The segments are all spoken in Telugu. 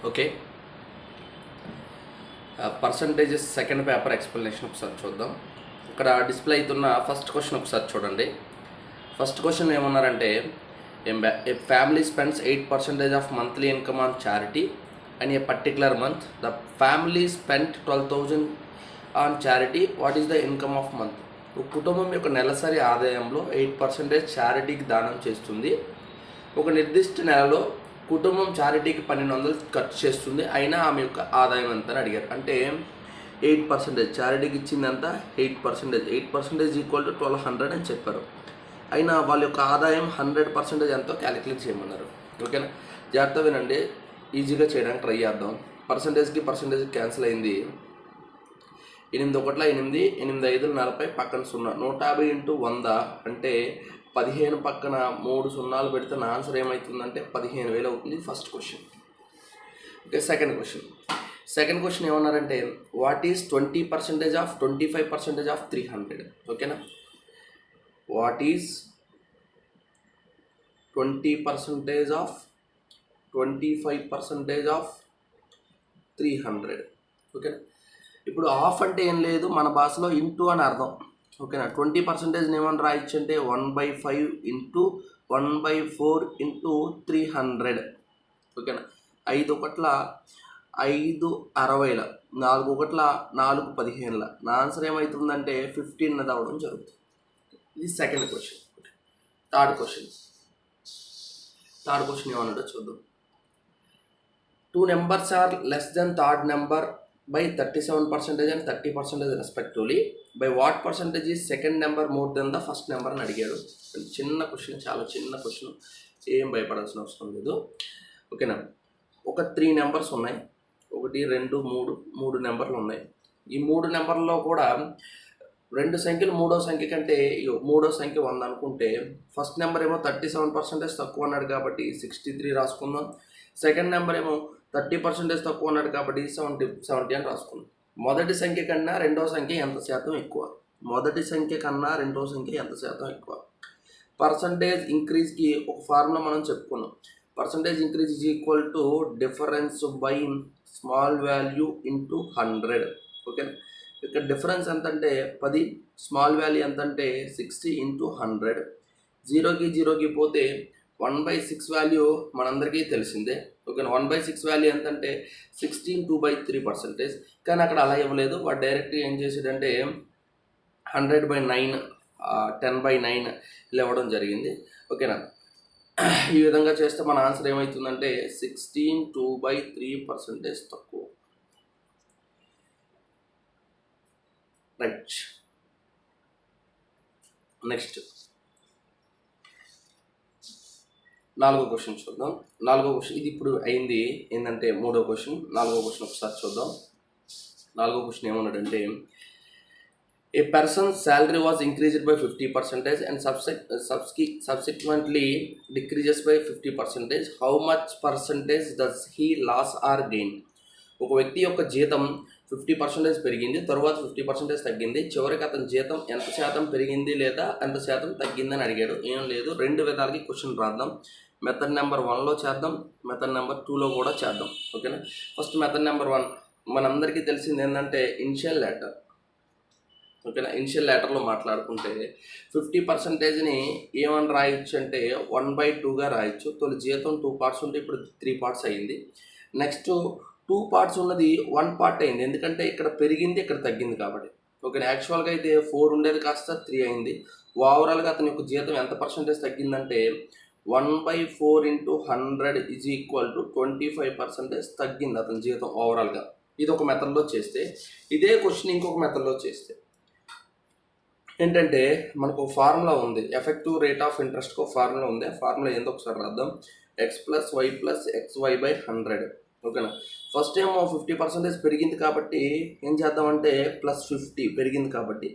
Okay, percentages second paper explanation ఒకసారి చూద్దాం. ఇక్కడ డిస్ప్లే అవుతున్న ఫస్ట్ క్వశ్చన్ ఒకసారి చూడండి. ఫస్ట్ క్వశ్చన్ ఏమన్నారంటే, a family spends 8% of monthly income on charity and a particular month. The family spent 12,000 on charity. What is the income of month? ఒక కుటుంబం యొక్క నెలసరి ఆదాయంలో 8% చారిటీకి దానం చేస్తుంది. ఒక నిర్దిష్ట నెలలో కుటుంబం చారిటీకి 1,200 ఖర్చు చేస్తుంది, అయినా ఆమె యొక్క ఆదాయం ఎంత అని అడిగారు. అంటే 8% చారిటీకి ఇచ్చిందంతా 8%. 8% ఈక్వల్ టు 1,200 అని చెప్పారు. అయినా వాళ్ళ యొక్క ఆదాయం 100% ఎంతో క్యాలిక్యులేట్ చేయమన్నారు. ఓకేనా, జాగ్రత్త వినండి, ఈజీగా చేయడానికి ట్రై చేద్దాం. పర్సంటేజ్ క్యాన్సిల్ అయింది. 8 1 8, 8 5 40, పక్కన 0. 150 ఇంటూ 100 అంటే 15 పక్కన 3 సున్నాలు పెడితే నా ఆన్సర్ ఏమవుతుందంటే 15,000 అవుతుంది. First question. Okay, second question ఏమన్నారంటే, వాట్ ఈజ్ 20% ఆఫ్ 25% ఆఫ్ 300? ఓకేనా, వాట్ ఈజ్ 20% ఆఫ్ 25% ఆఫ్ 300? ఓకేనా, ఇప్పుడు ఆఫ్ అంటే ఏం లేదు, మన భాషలో ఇంటూ అని అర్థం. ఓకేనా, 20% ఏమని రాయొచ్చు అంటే 1/5 ఇంటూ 1/4 ఇంటూ 300. ఓకేనా, 5 1 5 60, 4 1 4 15. నా ఆన్సర్ ఏమవుతుందంటే 15 అది అవడం జరుగుతుంది. ఇది సెకండ్ క్వశ్చన్. థర్డ్ క్వశ్చన్ ఏమన్నాడో చూద్దాం. 2 numbers are less than third number by 37% and 30% respectively. By what percentage is second number more than the first number అని అడిగారు. చిన్న క్వశ్చన్, చాలా చిన్న క్వశ్చన్, ఏం భయపడాల్సిన అవసరం లేదు. ఓకేనా, ఒక 3 నెంబర్స్ ఉన్నాయి, 1 2 3 నెంబర్లు ఉన్నాయి. ఈ 3 నెంబర్లో కూడా 2 సంఖ్యలు మూడో సంఖ్య కంటే మూడో సంఖ్య 100 అనుకుంటే, ఫస్ట్ నెంబర్ ఏమో 37% తక్కువ అన్నాడు కాబట్టి 63 రాసుకుందాం. సెకండ్ నెంబర్ ఏమో 30% తక్కువ అన్నాడు కాబట్టి 70 అని రాసుకుందాం. మొదటి సంఖ్య కన్నా రెండో సంఖ్య ఎంత శాతం ఎక్కువ? పర్సంటేజ్ ఇంక్రీజ్కి ఒక ఫార్ములా మనం చెప్పుకున్నాం. Percentage increase is equal to difference by small value into 100. ఓకేనా, ఇక్కడ డిఫరెన్స్ ఎంతంటే 10, స్మాల్ వాల్యూ ఎంతంటే 60 ఇంటూ 100. 0కి పోతే 1/6 వాల్యూ మనందరికీ తెలిసిందే. ఓకేనా, 1/6 వాల్యూ ఎంతంటే 16 2/3%. కానీ అక్కడ అలా ఇవ్వలేదు, వాడు డైరెక్ట్గా ఏం చేసాడంటే 100/9 10/9 ఇలా ఇవ్వడం జరిగింది. ఓకేనా, ఈ విధంగా చేస్తే మన ఆన్సర్ ఏమవుతుందంటే 16 2/3% తక్కువ. రైట్, నెక్స్ట్ 4వ క్వశ్చన్ చూద్దాం. 4వ క్వశ్చన్ ఇది ఇప్పుడు అయింది ఏంటంటే 3వ క్వశ్చన్. 4వ క్వశ్చన్ ఒకసారి చూద్దాం. 4వ క్వశ్చన్ ఏమన్నాడంటే, a person's salary was increased by 50% and subsequently decreases by 50%. How much percentage does he loss or gain? ఒక వ్యక్తి యొక్క జీతం 50% పెరిగింది, తర్వాత 50% తగ్గింది, చివరికి అతని జీతం ఎంత శాతం పెరిగింది లేదా ఎంత శాతం తగ్గిందని అడిగాడు. ఏం లేదు, 2 విధాలకి క్వశ్చన్ రాద్దాం. మెథడ్ నెంబర్ 1లో చేద్దాం, మెథడ్ నెంబర్ 2లో కూడా చేద్దాం. ఓకేనా, ఫస్ట్ మెథడ్ నెంబర్ 1 మనందరికీ తెలిసింది ఏంటంటే ఇనిషియల్ లెటర్. ఓకేనా, ఇనిషియల్ లెటర్లో మాట్లాడుకుంటే 50%ని ఏమని రాయొచ్చు అంటే 1/2గా రాయొచ్చు. తొలి జీతం 2 parts ఉంటే ఇప్పుడు 3 parts అయింది. నెక్స్ట్ 2 parts ఉన్నది 1 part అయింది, ఎందుకంటే ఇక్కడ పెరిగింది ఇక్కడ తగ్గింది కాబట్టి. ఓకే, యాక్చువల్గా అయితే 4 ఉండేది కాస్త 3 అయింది. ఓవరాల్గా అతని యొక్క జీతం ఎంత పర్సంటేజ్ తగ్గిందంటే 1/4 ఇంటూ 100 ఈజ్ ఈక్వల్ టు 25% తగ్గింది అతని జీతం ఓవరాల్గా. ఇది ఒక మెథడ్లో చేస్తే, ఇదే క్వశ్చన్ ఇంకొక మెథడ్లో చేస్తే ఏంటంటే మనకు ఒక ఫార్ములా ఉంది, ఎఫెక్టివ్ రేట్ ఆఫ్ ఇంట్రెస్ట్కి ఒక ఫార్ములా ఉంది. ఆ ఫార్ములా ఏందో ఒకసారి రాద్దాం. x + y + xy/100. ఓకేనా, ఫస్ట్ ఏమో 50% పెరిగింది కాబట్టి ఏం చేద్దామంటే +50 పెరిగింది కాబట్టి,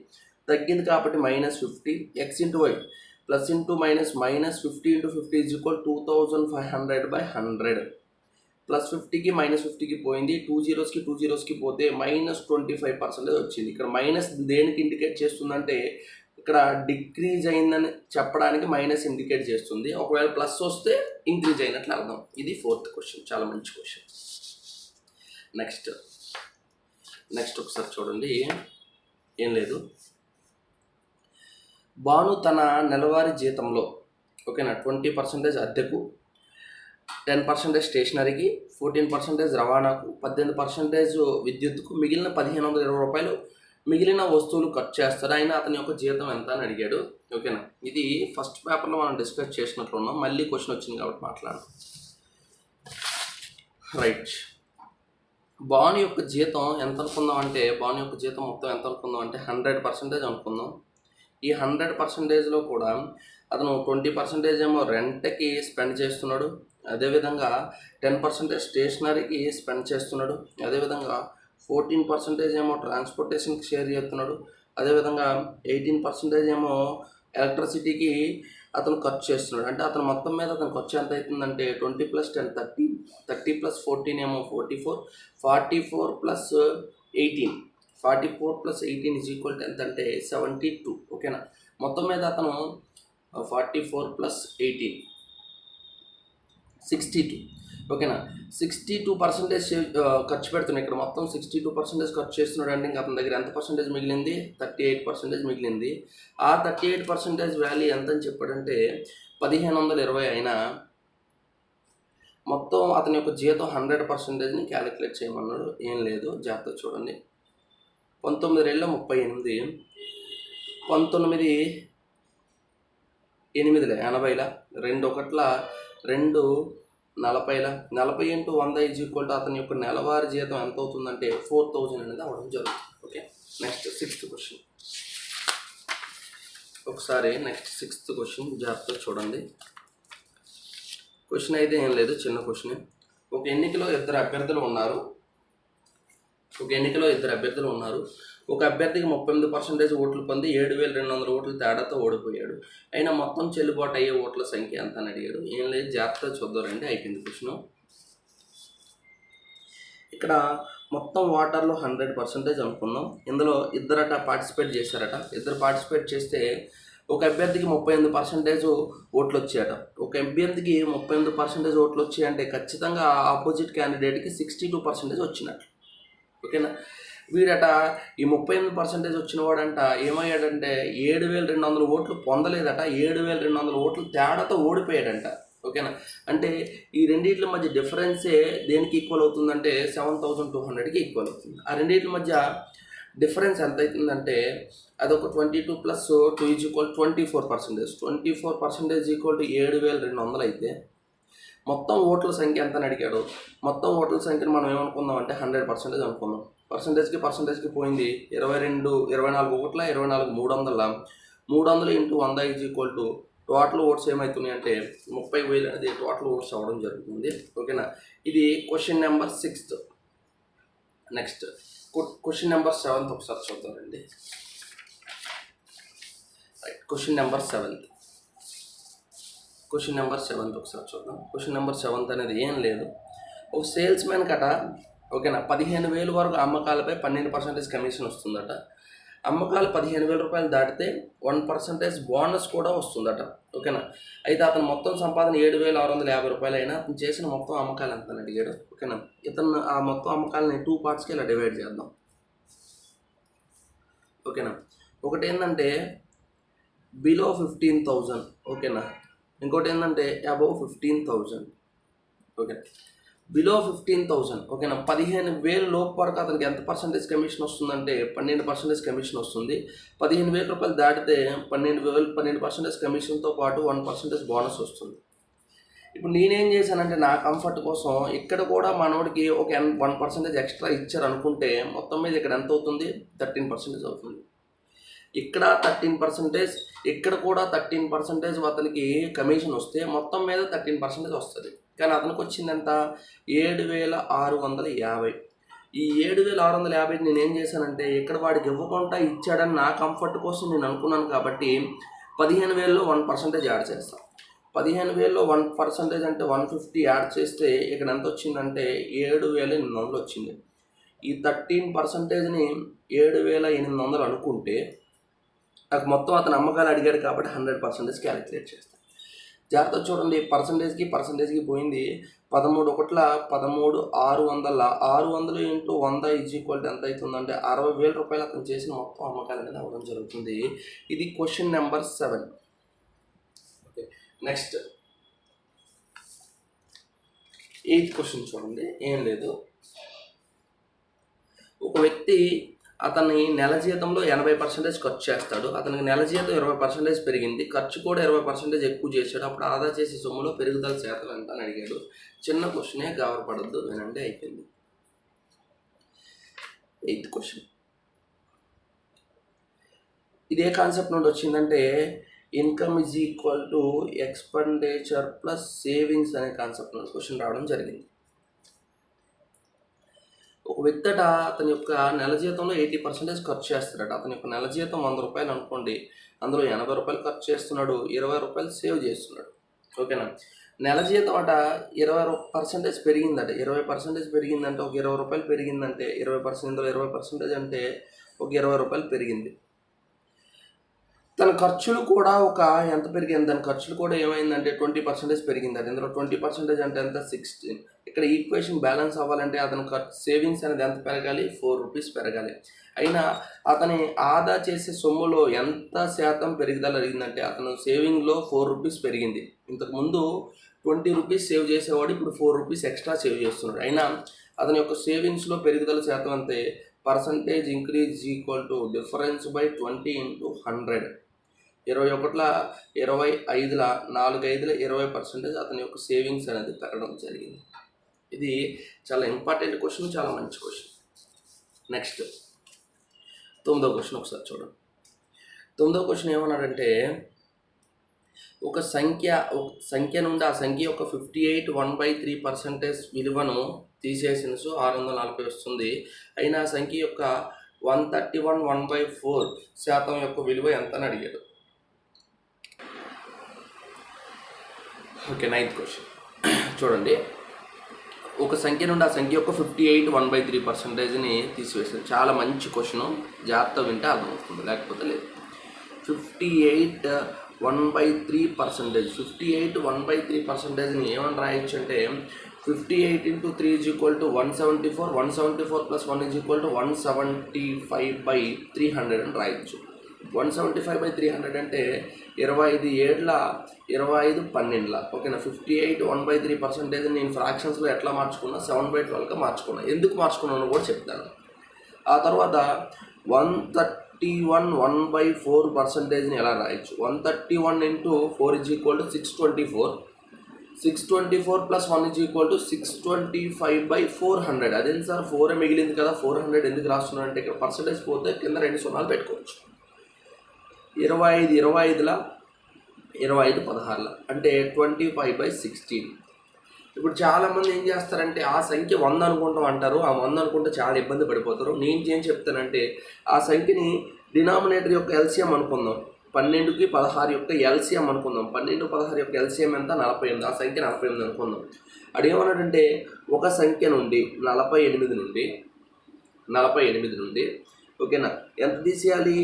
తగ్గింది కాబట్టి -50. x into y plus into minus -50 × 50 is equal 2500/100. +50కి -50కి పోయింది, 2 zeros పోతే -25% వచ్చింది. ఇక్కడ మైనస్ దేనికి ఇండికేట్ చేస్తుందంటే ఇక్కడ డిక్రీజ్ అయిందని చెప్పడానికి మైనస్ ఇండికేట్ చేస్తుంది. ఒకవేళ ప్లస్ వస్తే ఇంక్రీజ్ అయినట్లు అర్థం. ఇది 4th క్వశ్చన్, చాలా మంచి క్వశ్చన్. నెక్స్ట్ ఒకసారి చూడండి. ఏం లేదు, భాను తన నెలవారీ జీతంలో ఓకేనా 20% అద్దెకు, 10% స్టేషనరీకి, 14% రవాణాకు, 18% విద్యుత్తుకు, మిగిలిన 1520 రూపాయలు మిగిలిన వస్తువులు ఖర్చు చేస్తాడు. అయినా అతని యొక్క జీతం ఎంత అని అడిగాడు. ఓకేనా, ఇది ఫస్ట్ పేపర్లో మనం డిస్కస్ చేసినట్లు ఉన్నాం. మళ్ళీ క్వశ్చన్ వచ్చింది కాబట్టి మాట్లాడు. రైట్, భాను యొక్క జీతం ఎంత అనుకుందాం అంటే, భాను యొక్క జీతం మొత్తం ఎంత అనుకుందాం అంటే 100% అనుకుందాం. ఈ 100%లో కూడా అతను 20% ఏమో రెంట్కి స్పెండ్ చేస్తున్నాడు, అదేవిధంగా 10% స్టేషనరీకి స్పెండ్ చేస్తున్నాడు, అదేవిధంగా 14% ఏమో ట్రాన్స్పోర్టేషన్కి షేర్ చేస్తున్నాడు, అదేవిధంగా 18% ఏమో ఎలక్ట్రిసిటీకి అతను ఖర్చు చేస్తున్నాడు. అంటే అతను మొత్తం మీద అతను ఖర్చు ఎంత అవుతుందంటే 20 + 10 30, 30 + 14 ఏమో 44, 44 + 18, 44 + 18 = ఎంత అంటే 72. ఓకేనా, మొత్తం మీద అతను 44 + 18 62. ఓకేనా, 62% ఖర్చు పెడుతున్నాడు. ఇక్కడ మొత్తం 62% ఖర్చు చేస్తున్నాడు అంటే ఇంకా అతని దగ్గర ఎంత పర్సెంటేజ్ మిగిలింది? 38% మిగిలింది. ఆ 38% వాల్యూ ఎంత అని చెప్పాడంటే 1520. అయినా మొత్తం అతని యొక్క జీతం 100%ని క్యాలిక్యులేట్ చేయమన్నాడు. ఏం లేదు, జాగ్రత్త చూడండి. 19 × 38, 19 8 80, 2 1 2 40, 40 × 100 = అతని యొక్క నెలవారీ జీతం ఎంత అవుతుందంటే 4000 అనేది అవ్వడం జరుగుతుంది. Okay, next 6th question. ఒకసారి నెక్స్ట్ 6th క్వశ్చన్ జాగ్రత్తగా చూడండి. క్వశ్చన్ అయితే ఏం లేదు, చిన్న క్వశ్చన్. ఒక ఎన్నికలో ఇద్దరు అభ్యర్థులు ఉన్నారు. ఒక అభ్యర్థికి 38% ఓట్లు పొంది 7200 ఓట్ల తేడాతో ఓడిపోయాడు. అయినా మొత్తం చెల్లుబాటు అయ్యే ఓట్ల సంఖ్య ఎంత అని అడిగాడు. ఏం లేదు, జాగ్రత్తగా చూద్దారండి. అయిపోయింది క్వశ్చన్. ఇక్కడ మొత్తం ఓటర్లు 100% అనుకుందాం. ఇందులో ఇద్దరట పార్టిసిపేట్ చేశారట. ఇద్దరు పార్టిసిపేట్ చేస్తే ఒక అభ్యర్థికి 38% ఓట్లు వచ్చాయట. ఒక అభ్యర్థికి 38% ఓట్లు వచ్చాయంటే ఖచ్చితంగా ఆపోజిట్ క్యాండిడేట్కి 62% వచ్చినట్టు. ఓకేనా, వీడట ఈ 38% వచ్చిన వాడంట ఏమయ్యాడంటే 7200 ఓట్లు పొందలేదట, 7200 ఓట్లు తేడాతో ఓడిపోయాడంట. ఓకేనా, అంటే ఈ రెండింటి మధ్య డిఫరెన్సే దేనికి ఈక్వల్ అవుతుందంటే 7200కి ఈక్వల్ అవుతుంది. ఆ రెండింటి మధ్య డిఫరెన్స్ ఎంత అవుతుందంటే అదొక 22 + 2 = 24%. 24% = 7200 అయితే మొత్తం ఓట్ల సంఖ్య ఎంత అని అడిగాడు. మొత్తం ఓట్ల సంఖ్యను మనం ఏమనుకుందాం అంటే 100% అనుకుందాం. పర్సంటేజ్కి పోయింది 24 ఓట్ల 24 300. 300 × 100 టోటల్ ఓట్స్ ఏమవుతున్నాయి అంటే 30,000 అనేది టోటల్ ఓట్స్ అవ్వడం జరుగుతుంది. ఓకేనా, ఇది question number 6th. Next question number 7th ఒకసారి చూద్దామండి. రైట్, క్వశ్చన్ నెంబర్ 7th ఒకసారి చూద్దాం. క్వశ్చన్ నెంబర్ 7th అనేది ఏం లేదు, ఒక సేల్స్ మ్యాన్ కట ఓకేనా 15,000 వరకు అమ్మకాలపై 12% కమిషన్ వస్తుందట. అమ్మకాలు 15,000 రూపాయలు దాటితే 1% బోనస్ కూడా వస్తుందట. ఓకేనా, అయితే అతను మొత్తం సంపాదన 7,650 రూపాయలు. అయినా అతను చేసిన మొత్తం అమ్మకాలు ఎంత అని అడిగాడు. ఓకేనా, ఇతను ఆ మొత్తం అమ్మకాలని 2 పార్ట్స్కి ఇలా డివైడ్ చేద్దాం. ఓకేనా, ఒకటి ఏంటంటే బిలో 15,000. ఓకేనా, ఇంకోటి ఏంటంటే అబౌవ్ 15,000. Okay, below 15,000. ఓకేనా, 15,000 లోపు వరకు అతనికి ఎంత పర్సెంటేజ్ కమిషన్ వస్తుందంటే 12% కమిషన్ వస్తుంది. 15,000 రూపాయలు దాటితే 12% కమిషన్తో పాటు 1% బోనస్ వస్తుంది. ఇప్పుడు నేనేం చేశానంటే నా కంఫర్ట్ కోసం ఇక్కడ కూడా మనోడికి ఒక 1% ఎక్స్ట్రా ఇచ్చారు అనుకుంటే మొత్తం మీద ఇక్కడ ఎంత అవుతుంది? 13% అవుతుంది. ఇక్కడ 13%, ఇక్కడ కూడా 13% అతనికి కమిషన్ వస్తే మొత్తం మీద 13% వస్తుంది. కానీ అతనికి వచ్చింది ఎంత? 7,650. ఈ 7,650 నేను ఏం చేశానంటే ఇక్కడ వాడికి ఇవ్వకుండా ఇచ్చాడని నా కంఫర్ట్ కోసం నేను అనుకున్నాను కాబట్టి 15,000లో 1% యాడ్ చేస్తాను. 15,000లో 1% అంటే 150 యాడ్ చేస్తే ఇక్కడ ఎంత వచ్చిందంటే 7,800 వచ్చింది. ఈ 13%ని 7,800 అనుకుంటే నాకు మొత్తం అతను అమ్మకాలు అడిగాడు కాబట్టి 100% క్యాలిక్యులేట్ చేస్తాను. జాగ్రత్త చూడండి, పర్సంటేజ్కి పోయింది 13 ఒకట్ల 13 600 ఇంటూ 100 ఎంత అవుతుందంటే 60,000 రూపాయలు అతను చేసిన మొత్తం అమ్మకాలు అనేది అవ్వడం జరుగుతుంది. ఇది question number 7. Okay, next 8th question చూడండి. ఏం లేదు, ఒక వ్యక్తి అతని నెల జీతంలో 80% ఖర్చు చేస్తాడు. అతనికి నెల జీతం 20% పెరిగింది, ఖర్చు కూడా 20% ఎక్కువ చేశాడు. అప్పుడు ఆదా చేసే సొమ్ములో పెరుగుదల శాతం ఎంత అని అడిగాడు. చిన్న క్వశ్చనే, గాబరపడద్దు, వినండి, అయిపోయింది. 8th క్వశ్చన్ ఇదే కాన్సెప్ట్ నుండి వచ్చిందంటే income is equal to expenditure plus savings అనే కాన్సెప్ట్ నుండి క్వశ్చన్ రావడం జరిగింది. ఒక వ్యక్తట అతని యొక్క నెల జీతంలో 80% ఖర్చు చేస్తాడట. అతని యొక్క నెల జీతం 100 రూపాయలు అనుకోండి, అందులో 80 రూపాయలు ఖర్చు చేస్తున్నాడు, 20 రూపాయలు సేవ్ చేస్తున్నాడు. ఓకేనా, నెల జీతం అట 20% పెరిగిందట. 20% పెరిగిందంటే ఒక 20 రూపాయలు పెరిగిందంటే 20%, ఇందులో 20% అంటే ఒక 20 రూపాయలు పెరిగింది. తన ఖర్చులు కూడా ఒక ఎంత పెరిగింది, దాని ఖర్చులు కూడా ఏమైందంటే 20% పెరిగిందట. ఇందులో 20% అంటే ఎంత, 16. ఇక్కడ ఈక్వేషన్ బ్యాలెన్స్ అవ్వాలంటే అతని సేవింగ్స్ అనేది ఎంత పెరగాలి, 4 రూపీస్ పెరగాలి. అయినా అతని ఆదా చేసే సొమ్ములో ఎంత శాతం పెరుగుదల జరిగిందంటే అతను సేవింగ్లో 4 రూపీస్ పెరిగింది. ఇంతకుముందు 20 రూపీస్ సేవ్ చేసేవాడు, ఇప్పుడు 4 రూపీస్ ఎక్స్ట్రా సేవ్ చేస్తున్నాడు. అయినా అతని యొక్క సేవింగ్స్లో పెరుగుదల శాతం అంతే. Percentage increase equal to difference by 20 × 100. 21ల 25ల 4/5 20% అతని యొక్క సేవింగ్స్ అనేది పెరగడం జరిగింది. ఇది చాలా ఇంపార్టెంట్ క్వశ్చన్, చాలా మంచి క్వశ్చన్. నెక్స్ట్ 9వ క్వశ్చన్ ఒకసారి చూడండి. 9వ క్వశ్చన్ ఏమన్నాడంటే ఒక సంఖ్య నుండి ఆ సంఖ్య యొక్క 58 1/3% విలువను తీసేసిన 640 వస్తుంది. అయినా ఆ సంఖ్య యొక్క 131 1/4% యొక్క విలువ ఎంత అని అడిగాడు. ఓకే, 9th క్వశ్చన్ చూడండి. ఒక సంఖ్య నుండి ఆ సంఖ్య యొక్క 58 1/3%ని తీసివేస్తుంది. చాలా మంచి క్వశ్చను, జాగ్రత్త వింటే అర్థమవుతుంది, లేకపోతే లేదు. 58 1/3%, 58 1/3%ని ఏమని రాయొచ్చు అంటే 58 × 3 = 174, 174 + 1 = 175/300 అని రాయొచ్చు. 175/300 అంటే 25 ఏళ్ళ 25 12ల. ఓకేనా, 58 1/3% నేను ఫ్రాక్షన్స్లో ఎట్లా మార్చుకున్నా 7/12గా మార్చుకున్నా. ఎందుకు మార్చుకున్నాను కూడా చెప్తాను. ఆ తర్వాత 131 1/4%ని ఎలా రాయొచ్చు. 131 × 4 = 624, 624 + 1 = 625/400. అదేంటి సార్ 4 మిగిలింది కదా, 400 ఎందుకు రాస్తున్నాను అంటే ఇక్కడ పర్సంటేజ్ పోతే కింద 2 సున్నాలు పెట్టుకోవచ్చు. 25 25ల 25 16ల అంటే 25/16. ఇప్పుడు చాలామంది ఏం చేస్తారంటే ఆ సంఖ్య 100 అనుకుంటాం అంటారు. ఆ 100 అనుకుంటే చాలా ఇబ్బంది పడిపోతారు. నేను ఏం చెప్తానంటే ఆ సంఖ్యని డినామినేటర్ యొక్క ఎల్సిఎం అనుకుందాం. 12కి 16 యొక్క ఎల్సిఎం అనుకుందాం. 12 16 యొక్క ఎల్సిఎం ఎంత, 48. ఆ సంఖ్య 48 అనుకుందాం. అదేమన్నాడంటే ఒక సంఖ్య నుండి 48 నుండి ఓకేనా ఎంత తీసేయాలి,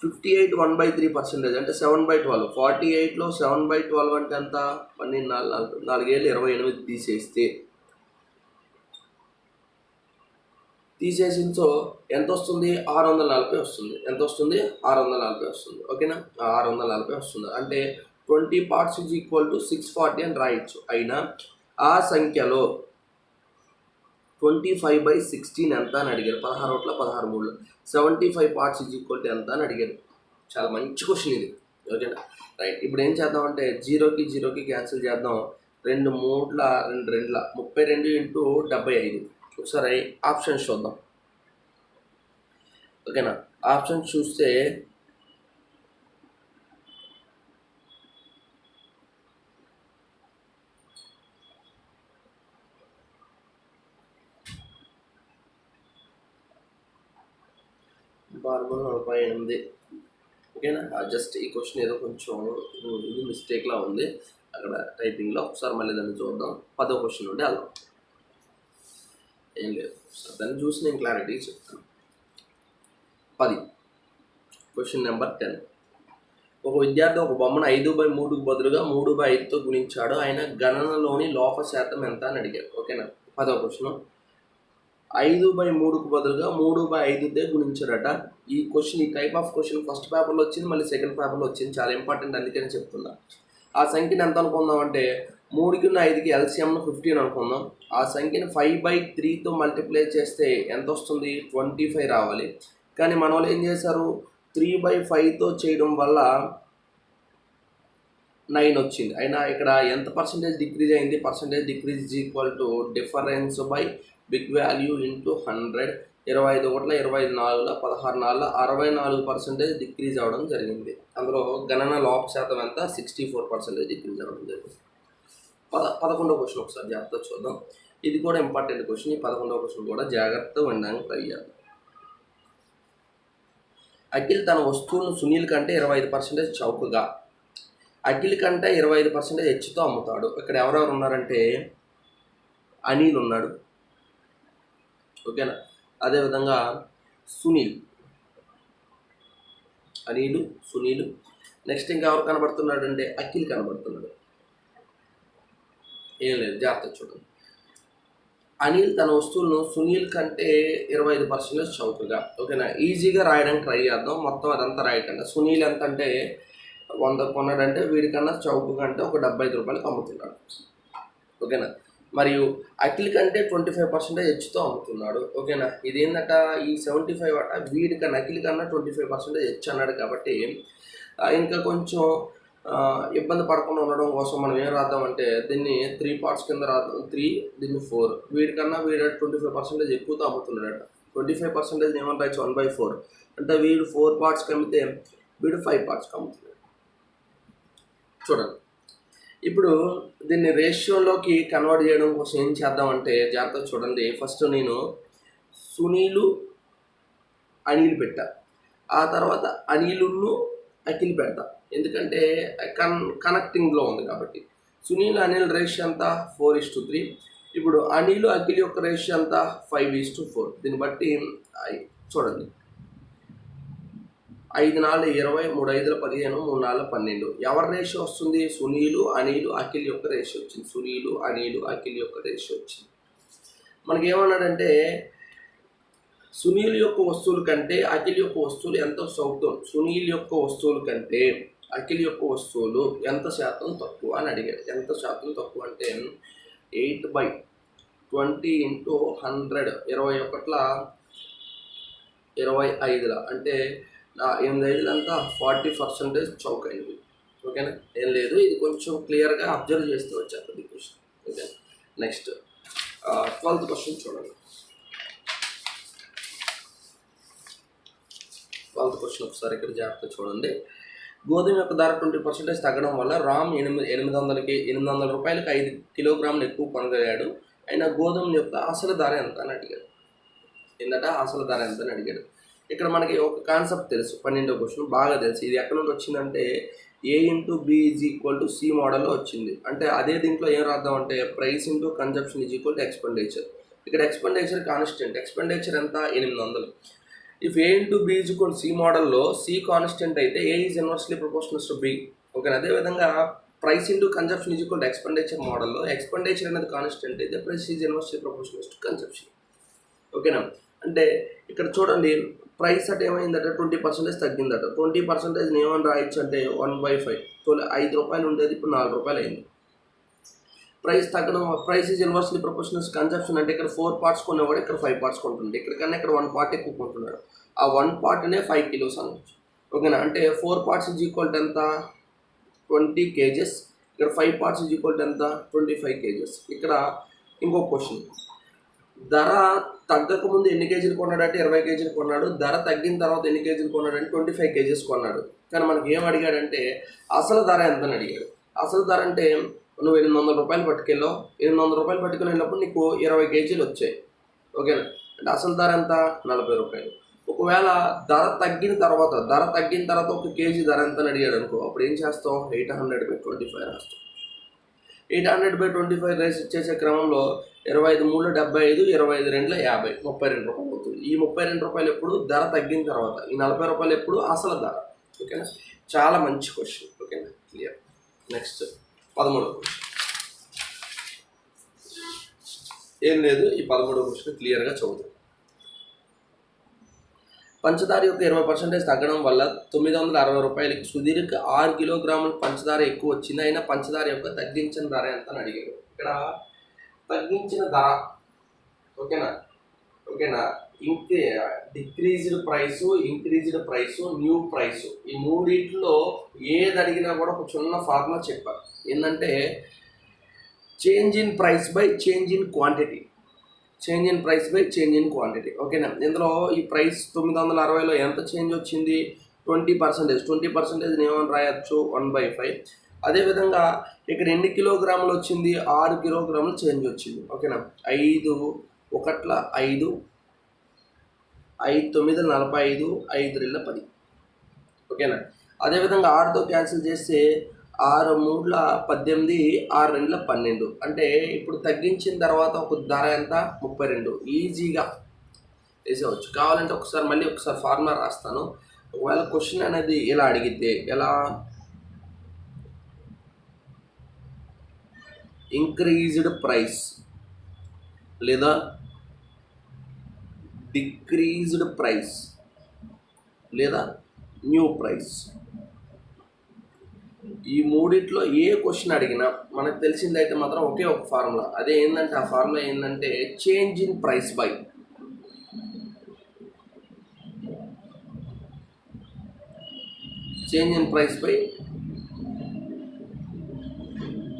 58 1/3% అంటే 7/12. 48లో 7/12 అంటే ఎంత, 12 4 ఏళ్ళు 28 తీసేసించో ఎంత వస్తుంది, 640 వస్తుంది. ఎంత వస్తుంది, 640 వస్తుంది. ఓకేనా, 640 వస్తుంది. అంటే 20 parts = 640 అని రాయొచ్చు. అయినా ఆ సంఖ్యలో 25/16 ఎంత అని అడిగారు. 16 ఒకట్ల 16 3 75 parts = ఎంత అని అడిగారు. చాలా మంచి క్వశ్చన్ ఇది. ఓకేనా, రైట్. ఇప్పుడు ఏం చేద్దామంటే 0కి 0కి క్యాన్సిల్ చేద్దాం. 2 3ల 2 2ల 32 × 75. ఒకసారి ఆప్షన్స్ చూద్దాం. ఓకేనా, ఆప్షన్స్ చూస్తే బార్బర్ 48. ఓకేనా, జస్ట్ ఈ క్వశ్చన్ ఏదో కొంచెం ఇది మిస్టేక్లా ఉంది అక్కడ టైపింగ్లో. ఒకసారి మళ్ళీ దాన్ని చూద్దాం. 10వ క్వశ్చన్ నుండి అలా ఏం లేదు, దాన్ని చూసి నేను క్లారిటీ చెప్తాను. 10 క్వశ్చన్ నెంబర్ 10. ఒక విద్యార్థి ఒక బొమ్మను 5/3కు బదులుగా 3/5తో గుణించాడు. ఆయన గణనలోని లోప శాతం ఎంత అని అడిగాడు. ఓకేనా. 10వ క్వశ్చన్. 5/3కు బదులుగా 3/5తో గుణించాడట. ఈ క్వశ్చన్, ఈ టైప్ ఆఫ్ క్వశ్చన్ ఫస్ట్ పేపర్లో వచ్చింది, మళ్ళీ సెకండ్ పేపర్లో వచ్చింది. చాలా ఇంపార్టెంట్, అందుకని చెప్తున్నా. ఆ సంఖ్యను ఎంత అనుకుందాం అంటే 3కి 5కి ఎల్సిఎంను 15 అనుకుందాం. ఆ సంఖ్యను 5/3తో మల్టిప్లై చేస్తే ఎంత వస్తుంది? 25 రావాలి. కానీ మన వాళ్ళు ఏం చేశారు? 3/5తో చేయడం వల్ల 9 వచ్చింది. అయినా ఇక్కడ ఎంత పర్సంటేజ్ డిక్రీజ్ అయింది? Percentage decrease is equal to difference by big value into 100. 25 ఒకట్ల 25 నాలుగుల 16 నాలుగుల 64% డిక్రీజ్ అవ్వడం జరిగింది. అందులో గణన లోప శాతం ఎంత? 64% డిక్రీజ్ అవ్వడం జరిగింది. 11వ క్వశ్చన్ ఒకసారి జాగ్రత్తగా చూద్దాం. ఇది కూడా ఇంపార్టెంట్ క్వశ్చన్. ఈ 11వ క్వశ్చన్ కూడా జాగ్రత్తగా వినడానికి ట్రై చేద్దాం. అఖిల్ తన వస్తువులను సునీల్ కంటే 25% చౌకగా, అఖిల్ కంటే 25% హెచ్చుతో అమ్ముతాడు. ఇక్కడ ఎవరెవరు ఉన్నారంటే అనిల్ ఉన్నాడు. ఓకేనా. అదేవిధంగా సునీల్, అనిల్, సునీల్. నెక్స్ట్ ఇంకా ఎవరు కనబడుతున్నాడు అంటే అఖిల్ కనబడుతున్నాడు. ఏం లేదు, జాగ్రత్త చూడండి. అనిల్ తన వస్తువులను సునీల్ కంటే 25% చౌకగా. ఓకేనా. ఈజీగా రాయడానికి ట్రై చేద్దాం. మొత్తం అదంతా రాయకుండా సునీల్ ఎంత అంటే 100 కొన్నాడంటే వీడికన్నా చౌకగా అంటే ఒక 75 రూపాయలకు అమ్ముతున్నాడు. ఓకేనా. మరియు అఖిల్ కంటే 25% హెచ్చుతో అమ్ముతున్నాడు. ఓకేనా. ఇదేందట? ఈ 75 అట వీడికన్నా అఖిల్ కన్నా 25% హెచ్చు అన్నాడు. కాబట్టి ఇంకా కొంచెం ఇబ్బంది పడకుండా ఉండడం కోసం మనం ఏం రాద్దామంటే దీన్ని 3 పార్ట్స్ కింద రాద్దాం. 3, దీన్ని 4. వీడికన్నా వీడు 25% ఎక్కువతో అమ్ముతున్నాడట. 25% ఏమని రాయచ్చు? 1/4. అంటే వీడు 4 పార్ట్స్కి అమ్మితే వీడు 5 పార్ట్స్కి అమ్ముతున్నాడు. చూడండి. ఇప్పుడు దీన్ని రేషియోలోకి కన్వర్ట్ చేయడం కోసం ఏం చేద్దామంటే జాగ్రత్తగా చూడండి. ఫస్ట్ నేను సునీలు అనిల్ పెట్టా, ఆ తర్వాత అనిలును అఖిల్ పెడతా. ఎందుకంటే కనెక్టింగ్లో ఉంది కాబట్టి. సునీల్ అనిల్ రేషియో అంతా 4:3. ఇప్పుడు అనిల్ అఖిల్ యొక్క రేషియో అంతా 5:4. దీన్ని బట్టి చూడండి. 5 4 20, 3 5 15, 3 4 12. ఎవరి రేషియో వస్తుంది? సునీలు అనిలు అఖిల్ యొక్క రేషియో వచ్చింది. సునీలు అనిలు అఖిల్ యొక్క రేషియో వచ్చింది. మనకి ఏమన్నాడంటే సునీల్ యొక్క వస్తువుల కంటే అఖిల్ యొక్క వస్తువులు ఎంత చౌకం, సునీల్ యొక్క వస్తువుల కంటే అఖిల్ యొక్క వస్తువులు ఎంత శాతం తక్కువ అని అడిగాడు. ఎంత శాతం తక్కువ అంటే 8/20 × 100. 21ల 25ల అంటే 8 అంతా 40% చౌకైనవి. ఓకేనా. ఏం లేదు, ఇది కొంచెం క్లియర్గా అబ్జర్వ్ చేస్తూ వచ్చారు ఈ question. Okay. Next 12th question చూడండి. 12th క్వశ్చన్ ఒకసారి ఇక్కడ జాగ్రత్తగా చూడండి. గోధుమ యొక్క ధర 20% తగ్గడం వల్ల రామ్ 800 రూపాయలకి 5 కిలోగ్రాములు ఎక్కువ కొనగలిగాడు. అయినా గోధుమ యొక్క అసలు ధర ఎంత అని అడిగాడు. ఏంటంటే అసలు ధర ఎంత అని అడిగాడు. ఇక్కడ మనకి ఒక కాన్సెప్ట్ తెలుసు. 12వ క్వశ్చన్ బాగా తెలుసు. ఇది ఎక్కడ నుండి వచ్చిందంటే A × B = C మోడల్లో వచ్చింది. అంటే అదే దీంట్లో ఏం రాద్దాం అంటే ప్రైస్ ఇంటూ కన్జంప్షన్ = ఎక్స్పెండిచర్. ఇక్కడ ఎక్స్పెండిచర్ కాన్స్టెంట్. ఎక్స్పెండిచర్ ఎంత? 800. ఇఫ్ A × B = C మోడల్లో C కాన్స్టెంట్ అయితే A is inversely proportional to B. Okay. అదేవిధంగా ప్రైస్ ఇంటూ కన్జంప్షన్ = ఎక్స్పెండిచర్ మోడల్లో ఎక్స్పెండిచర్ అనేది కాన్స్టెంట్ అయితే price is inversely proportional to consumption. ఓకేనా. అంటే ఇక్కడ చూడండి, ప్రైస్ అట్ ఏమైందట 20% తగ్గిందట. 20% ఏమని రాయొచ్చు అంటే 1/5. 5 రూపాయలు ఉండేది ఇప్పుడు 4 రూపాయలు అయింది. ప్రైస్ తగ్గడం, price is inversely proportional consumption అంటే ఇక్కడ 4 పార్ట్స్ కొనేవాడు ఇక్కడ 5 పార్ట్స్ కొంటుంది. ఇక్కడికన్నా ఇక్కడ 1 పార్ట్ ఎక్కువ కొంటున్నాడు. ఆ 1 పార్ట్నే 5 కిలోస్ అనవచ్చు. ఓకేనా. అంటే 4 పార్ట్స్ = ఎంత? 20 kgs. ఇక్కడ 5 పార్ట్స్ = ఎంత? 25 kgs. ఇక్కడ ఇంకొక క్వశ్చన్. ధర తగ్గకముందు ఎన్ని కేజీలు కొన్నాడంటే 20 కేజీలు కొన్నాడు. ధర తగ్గిన తర్వాత ఎన్ని కేజీలు కొన్నాడంటే 25 కేజీస్ కొన్నాడు. కానీ మనకి ఏం అడిగాడంటే అసలు ధర ఎంత అని అడిగాడు. అసలు ధర అంటే నువ్వు 800 రూపాయలు పట్టుకెళ్ళావు. 800 రూపాయలు పట్టుకుని వెళ్ళినప్పుడు నీకు 20 కేజీలు వచ్చాయి. ఓకేనా. అంటే అసలు ధర ఎంత? 40 రూపాయలు. ఒకవేళ ధర తగ్గిన తర్వాత 1 కేజీ ధర ఎంత అని అడిగాడు అనుకో, అప్పుడు ఏం చేస్తావు? 800/25 రాస్తావు. 800/25 రేస్ ఇచ్చేసే క్రమంలో 25 3 75, 25 2 50, 32 రూపాయలు అవుతుంది. ఈ 32 రూపాయలు ఎప్పుడు? ధర తగ్గిన తర్వాత. ఈ 40 రూపాయలు ఎప్పుడు? అసలు ధర. ఓకేనా. చాలా మంచి క్వశ్చన్. ఓకేనా, క్లియర్. Next 13వ question. ఏం లేదు, ఈ 13వ క్వశ్చన్ క్లియర్గా చదువుతాం. పంచదార యొక్క 20% తగ్గడం వల్ల 960 రూపాయలకి సుధీర్కి 6 కిలోగ్రాముల పంచదార ఎక్కువ వచ్చింది. అయినా పంచదార యొక్క తగ్గించిన ధర ఎంత అని అడిగారు. ఇక్కడ తగ్గించిన ధర, ఓకేనా, decreased price, increased price, new price, ఈ మూడింటిలో ఏది అడిగినా కూడా ఒక చిన్న ఫార్ములా చెప్పారు. ఏంటంటే change in price by change in quantity, change in price by change in quantity. ఓకేనా, ఇందులో ఈ ప్రైస్ 960లో ఎంత చేంజ్ వచ్చింది? 20%. 20% ఏమని రాయొచ్చు? 1/5. అదేవిధంగా ఇక్కడ ఎన్ని కిలోగ్రాములు వచ్చింది? 6 కిలోగ్రాములు చేంజ్ వచ్చింది. ఓకేనా, 5 1 5, 5 9 45, 5 2 10. ఓకేనా, అదేవిధంగా 6తో క్యాన్సిల్ చేస్తే 6 3 18, 6 2 12. అంటే ఇప్పుడు తగ్గించిన తర్వాత ఒక ధర ఎంత? 32. ఈజీగా వేసేవచ్చు. కావాలంటే మళ్ళీ ఒకసారి ఫార్ములా రాస్తాను. ఒకవేళ క్వశ్చన్ అనేది ఇలా అడిగితే ఎలా? ఇంక్రీజ్డ్ ప్రైస్ లేదా డిక్రీజ్డ్ ప్రైస్ లేదా న్యూ ప్రైస్, ఈ మూడిట్లో ఏ క్వశ్చన్ అడిగినా మనకు తెలిసిందైతే మాత్రం ఒకే ఒక ఫార్ములా. అదే ఏంటంటే ఆ ఫార్ములా ఏంటంటే change in price by change in price by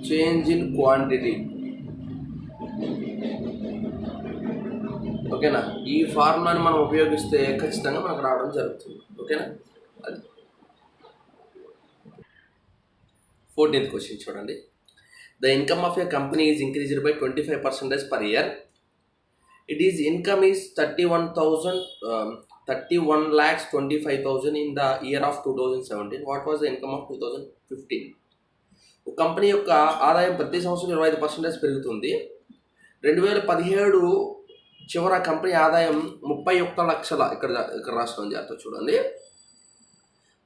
change in quantity. ఓకేనా, ఈ ఫార్ములాని మనం ఉపయోగిస్తే ఖచ్చితంగా మనకు రావడం జరుగుతుంది. ఓకేనా, అది 14th క్వశ్చన్ చూడండి. The income of a company is increased by 25% per year. It is income is 31,25,000 in the year of 2017. What was the income of 2015? ఒక కంపెనీ యొక్క ఆదాయం ప్రతి సంవత్సరం 25% పెరుగుతుంది. 2017 చివర కంపెనీ ఆదాయం 31 లక్షల, ఇక్కడ రాష్ట్రం జాగ్రత్త చూడండి,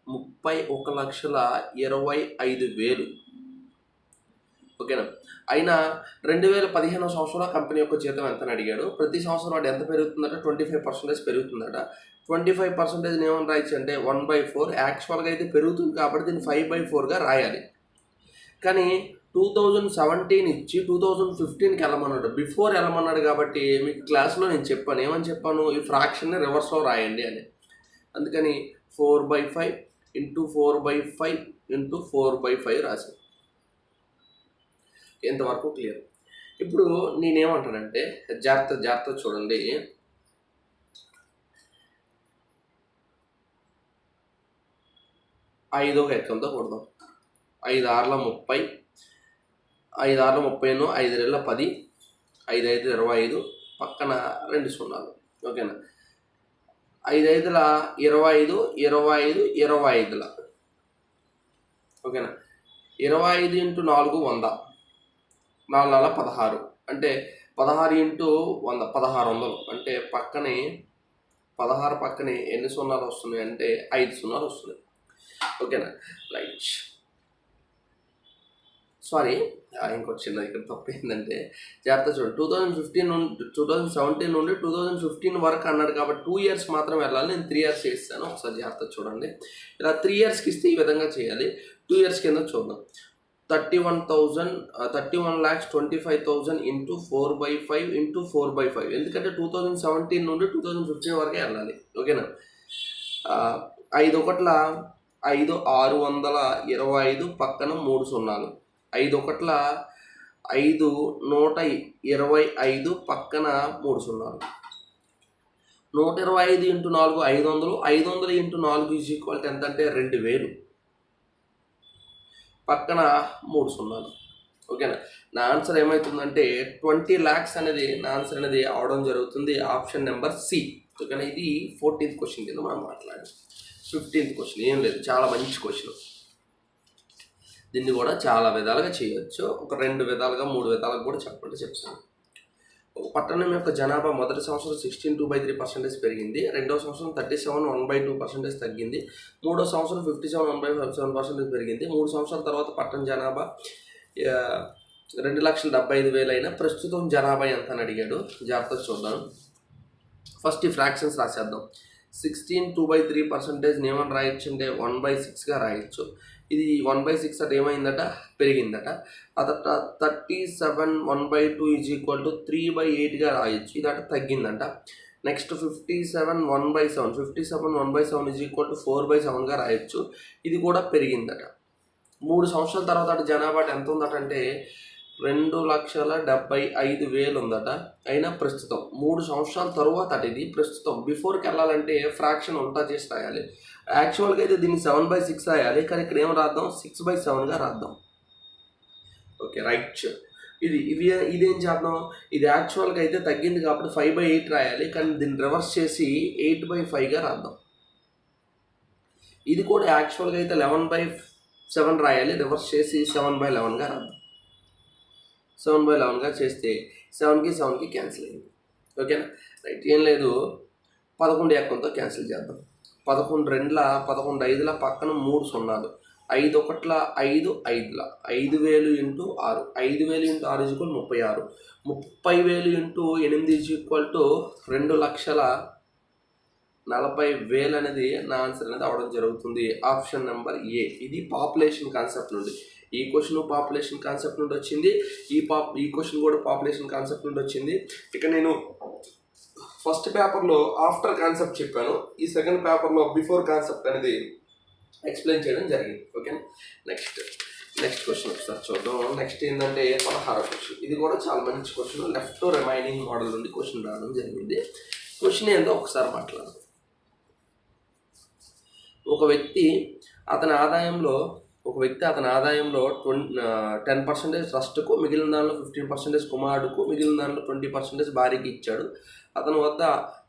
31,25,000. ఓకేనా, అయినా 2015 సంవత్సరంలో కంపెనీ యొక్క జీతం ఎంత అని అడిగాడు. ప్రతి సంవత్సరం వాడు ఎంత పెరుగుతుందట? 25% పెరుగుతుందట. 25% ఏమని రాయొచ్చు అంటే 1/4. యాక్చువల్గా అయితే పెరుగుతుంది కాబట్టి దీన్ని 5/4గా రాయాలి. కానీ 2017 ఇచ్చి 2015కి వెళ్ళమన్నాడు, బిఫోర్ వెళ్ళమన్నాడు. కాబట్టి మీకు క్లాస్లో నేను చెప్పాను, ఏమని చెప్పాను? ఈ ఫ్రాక్షన్ని రివర్స్లో రాయండి అని. అందుకని 4/5 × 4/5 × 4/5 రాశాను. ఎంతవరకు క్లియర్? ఇప్పుడు నేనేమంటానంటే జాగ్రత్త చూడండి. ఐదో ఎక్కంతో కొడదాం. 5 6 30, 5 6 30, 5 2 10, 5 5 25, పక్కన 2 సున్నాలు. ఓకేనా, 5 5 25, 25 25. ఓకేనా, 25 × 4 100, 4 16. అంటే 16 × 100 1600. అంటే పక్కనే 16 పక్కనే ఎన్ని సున్నాలు వస్తున్నాయి అంటే 5 సున్నాలు వస్తున్నాయి. ఓకేనా, రైట్. సారీ, ఇంకో చిన్న ఇక్కడ తప్పు ఏంటంటే జాగ్రత్త చూడండి. 2017 నుండి 2015 వరకు అన్నాడు కాబట్టి 2 years మాత్రం వెళ్ళాలి. నేను 3 years చేస్తాను. ఒకసారి జాగ్రత్త చూడండి. ఇలా 3 yearsకి ఇస్తే ఈ విధంగా చేయాలి. 2 years కింద చూద్దాం. 31,25,000 × 4/5 × 4/5. ఎందుకంటే 2017 నుండి 2015 వరకే వెళ్ళాలి. ఓకేనా, 5 1 5 625, పక్కన 3 సున్నాలు. 5 1 5 125, పక్కన 3 సున్నాలు. 125 × 4 500, 500 × 4 = ఎంత అంటే 2000, పక్కన 3 సున్నాలు. ఓకేనా, నా ఆన్సర్ ఏమవుతుందంటే 20 lakhs అనేది నా ఆన్సర్ అనేది అవడం జరుగుతుంది. Option number C. ఓకేనా, ఇది 14th క్వశ్చన్ కింద మనం మాట్లాడాం. 15th క్వశ్చన్ ఏం లేదు, చాలా మంచి క్వశ్చన్. దీన్ని కూడా చాలా విధాలుగా చేయొచ్చు. ఒక 2 విధాలుగా 3 విధాలుగా కూడా చెప్తాను. పట్టణం యొక్క జనాభా మొదటి సంవత్సరం 16.2/3% పెరిగింది, రెండవ సంవత్సరం 37.1/2% తగ్గింది, మూడో సంవత్సరం 57.1/7% పెరిగింది. 3 సంవత్సరాల తర్వాత పట్టణ జనాభా 2,75,000 అయినా ప్రస్తుతం జనాభా ఎంత అని అడిగాడు. జాగ్రత్తగా చూద్దాం. ఫస్ట్ ఈ ఫ్రాక్షన్స్ రాసేద్దాం. 16.2/3% ఏమని రాయొచ్చు అంటే 1/6గా రాయొచ్చు. ఇది 1/6 అంటే ఏమైందట, పెరిగిందట. అదట 37 1/2 = 3/8గా రాయొచ్చు. ఇదట తగ్గిందంట. నెక్స్ట్ 57 1/7 = 4/7గా రాయొచ్చు. ఇది కూడా పెరిగిందట. 3 సంవత్సరాల తర్వాత అటు జనాభా ఎంత ఉందట అంటే 2,75,000 ఉందట. అయినా ప్రస్తుతం 3 సంవత్సరాల తరువాత అటు ఇది ప్రస్తుతం. బిఫోర్కి వెళ్ళాలంటే ఫ్రాక్షన్ ఉల్టా చేసి రాయాలి. యాక్చువల్గా అయితే దీన్ని 7/6 రాయాలి, కానీ ఇక్కడ ఏం రాద్దాం, 6/7గా రాద్దాం. Okay, right. ఇదేం చేద్దాం, ఇది యాక్చువల్గా అయితే తగ్గింది కాబట్టి 5/8 రాయాలి, కానీ దీన్ని రివర్స్ చేసి 8/5గా రాద్దాం. ఇది కూడా యాక్చువల్గా అయితే 11/7 రాయాలి, రివర్స్ చేసి 7/11గా రాద్దాం. 7/11గా చేస్తే 7కి క్యాన్సిల్ అయింది. ఓకేనా, రైట్. ఏం లేదు, 11 ఎక్కంతో క్యాన్సిల్ చేద్దాం. 11 2ల 11 5ల పక్కన 3 సున్నాలు, 5 1ల 5 5ల 5,000 × 6, 5,000 × 6 = 36, 30,000 × 8 = 2,40,000 అనేది నా ఆన్సర్ అనేది అవడం జరుగుతుంది. ఆప్షన్ నెంబర్ ఏ. ఇది పాపులేషన్ కాన్సెప్ట్ నుండి. ఈ క్వశ్చన్ పాపులేషన్ కాన్సెప్ట్ నుండి వచ్చింది, ఈ క్వశ్చన్ కూడా పాపులేషన్ కాన్సెప్ట్ నుండి వచ్చింది. ఇక నేను ఫస్ట్ పేపర్లో ఆఫ్టర్ కాన్సెప్ట్ చెప్పాను, ఈ సెకండ్ పేపర్లో బిఫోర్ కాన్సెప్ట్ అనేది ఎక్స్ప్లెయిన్ చేయడం జరిగింది. ఓకేనా, నెక్స్ట్ క్వశ్చన్ ఒకసారి చూద్దాం. నెక్స్ట్ ఏంటంటే 16వ క్వశ్చన్. ఇది కూడా చాలా మంచి క్వశ్చన్. లెఫ్ట్ రిమైనింగ్ మోడల్ నుండి క్వశ్చన్ రావడం జరిగింది. క్వశ్చన్ ఏందో ఒకసారి మాట్లాడదాం. ఒక వ్యక్తి అతని ఆదాయంలో 10% ట్రస్ట్కు, మిగిలిన దానిలో 15% కుమారుడుకు, మిగిలిన దానిలో 20% భార్యకి ఇచ్చాడు. అతని వద్ద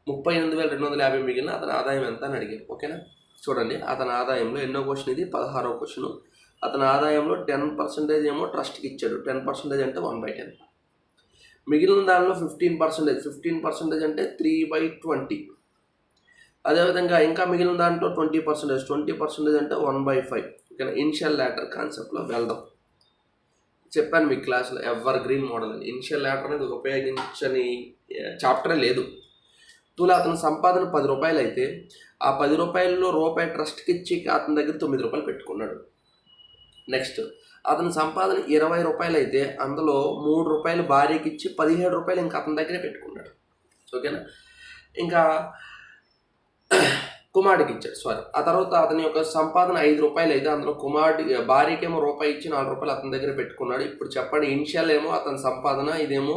38,250 మిగిలిన అతని ఆదాయం ఎంత అని అడిగారు. ఓకేనా, చూడండి. అతని ఆదాయంలో ఎన్నో క్వశ్చన్ ఇది, 16వ క్వశ్చన్. అతని ఆదాయంలో 10% ఏమో ట్రస్ట్కి ఇచ్చాడు. 10% అంటే 1/10. మిగిలిన దానిలో 15% అంటే 3/20. అదేవిధంగా ఇంకా మిగిలిన దాంట్లో 20% అంటే 1/5. ఓకేనా, ఇనిషియల్ లాడర్ కాన్సెప్ట్లో వెళ్దాం. చెప్పాను మీ క్లాస్లో ఎవర్ గ్రీన్ మోడల్ అని. ఇనిషియల్ లాడర్ అనేది ఉపయోగించని చాప్టరే లేదు. అతని సంపాదన 10 రూపాయలు అయితే ఆ 10 రూపాయలలో రూపాయి ట్రస్ట్కి ఇచ్చి అతని దగ్గర 9 రూపాయలు పెట్టుకున్నాడు. నెక్స్ట్ అతని సంపాదన 20 రూపాయలు అయితే అందులో 3 రూపాయలు భార్యకి ఇచ్చి 17 రూపాయలు ఇంకా అతని దగ్గరే పెట్టుకున్నాడు. ఓకేనా, ఇంకా కుమారుడికి ఇచ్చాడు. ఆ తర్వాత అతని యొక్క సంపాదన 5 రూపాయలు అయితే అందులో భార్యకేమో రూపాయి ఇచ్చి 4 రూపాయలు అతని దగ్గర పెట్టుకున్నాడు. ఇప్పుడు చెప్పండి, ఇనిషియల్ ఏమో అతని సంపాదన, ఇదేమో